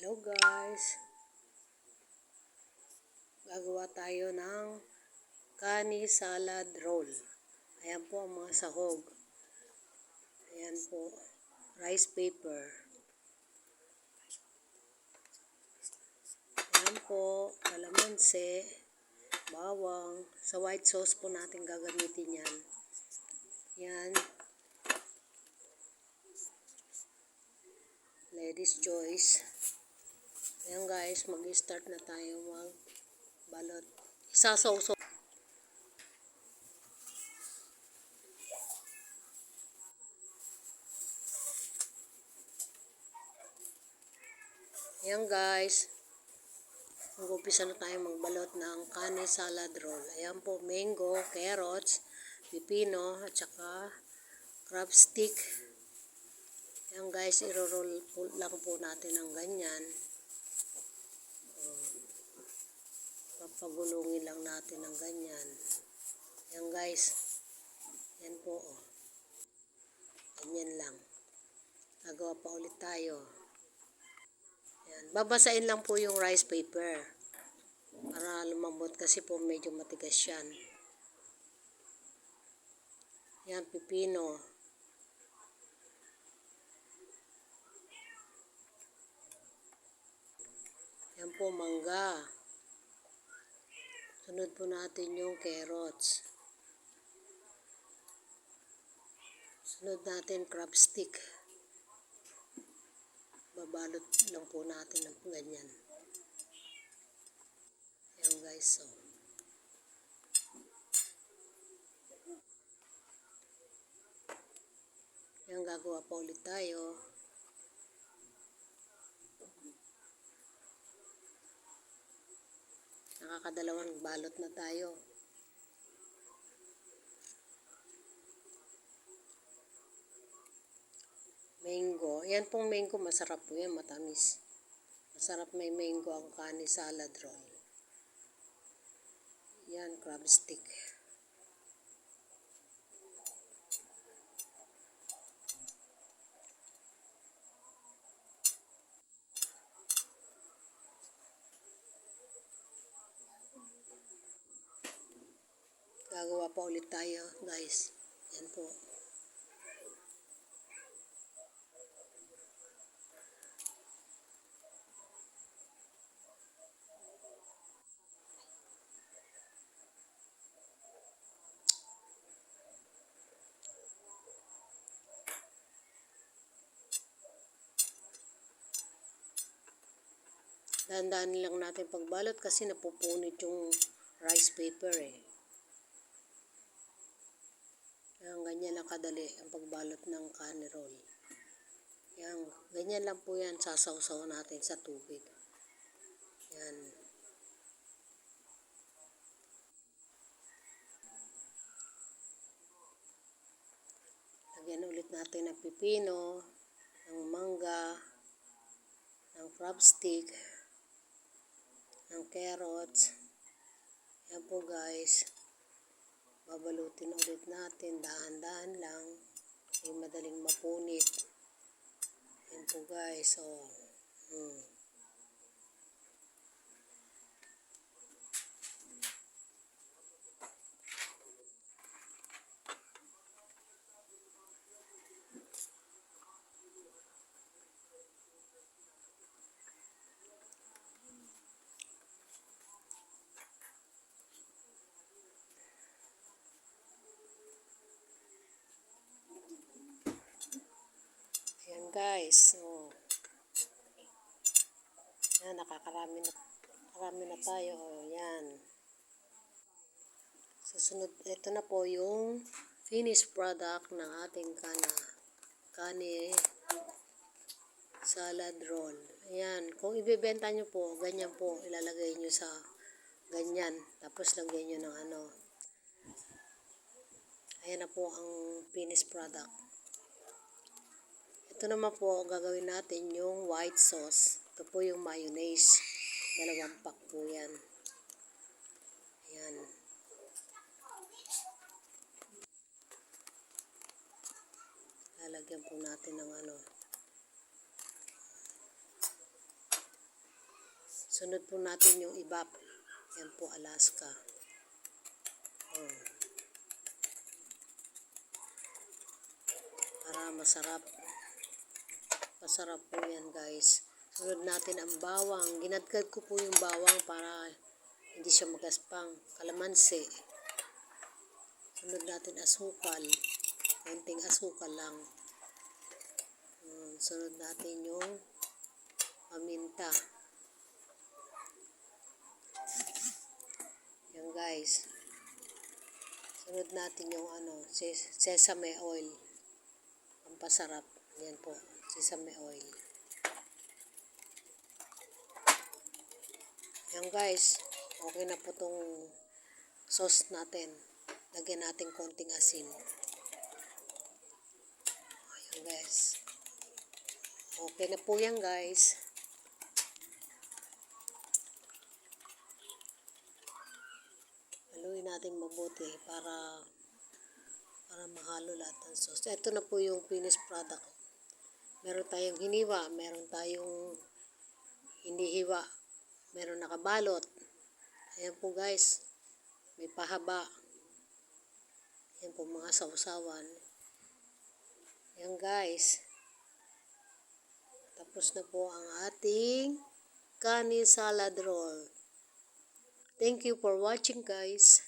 Hello guys, gagawa tayo ng kani salad roll. Ayan po ang mga sahog. Ayan po, rice paper. Ayan po, kalamansi, bawang. Sa white sauce po natin gagamitin yan. Yan, lady's choice. Ayan guys, mag-start na tayo magbalot. Isasaw-saw. Ayan guys, mag-umpisa na tayo magbalot ng kani salad roll. Ayan po, mango, carrots, pipino, at saka crab stick. Ayan guys, iro-roll lang po natin ng ganyan. Papagulungin lang natin ng ganyan. Ayan guys, yan po. Ganyan lang. Gagawa pa ulit tayo. Ayan. Babasain lang po yung rice paper para lumambot kasi po medyo matigas yan. Yan, pipino. Yan po, mangga. Sunod po natin yung carrots. Sunod natin crab stick. Babalot lang po natin ng ganyan. Ayan guys, so. Ayan, gagawa pa ulit tayo. Nakakadalawang balot na tayo. Mango. Yan pong mango, masarap po yan, matamis. Masarap may mango ang kani salad roll. Yan, crab stick. Gagawa pa ulit tayo, guys. Yan po. Dahan-dahan lang natin pagbalot kasi napupunit yung rice paper eh. Yan, ganyan lang kadali ang pagbalot ng kani roll. Yan, ganyan lang po yan, sasaw-saw natin sa tubig. Yan. Lagyan ulit natin ng pipino, ng mangga, ng crab stick, ng carrots. Yan po guys. Babalutin ulit natin, dahan-dahan lang. Kasi madaling mapunit. Yan po guys. So, yan guys. So, yan, nakakarami na tayo. Yan. Susunod, ito na po yung finished product ng ating kani salad roll. Ayan, kung ibebenta nyo po, ganyan po, ilalagay nyo sa ganyan. Tapos lagyan nyo ng ano. Ayan na po ang finished product. Ito naman po, gagawin natin yung white sauce. Ito po yung mayonnaise. 2 pack po yan. Ayan. Lalagyan po natin ng ano. Sunod po natin yung ibap. Yan po, Alaska. Oh. Para masarap. Masarap po yan, guys. Sunod natin ang bawang. Ginadgad ko po yung bawang para hindi siya magaspang. Kalamansi. Sunod natin asukal. Konting asukal lang. Sunod natin yung paminta. Yan, guys. Sunod natin yung sesame oil. Pampasarap. Yan po, sesame oil. Yan, guys. Okay na po tong sauce natin. Lagyan natin konting asin. Ayan, guys. Okay na po yan, guys. Haluin natin mabuti para mahalo lahat ng sauce. Ito na po yung finished product. Meron tayong hiniwa, meron tayong hindi hiwa, meron nakabalot. Ayan po, guys. May pahaba. Ayan po mga sausawan. Ayan, guys. Tapos na po ang ating kanin salad roll. Thank you for watching, guys.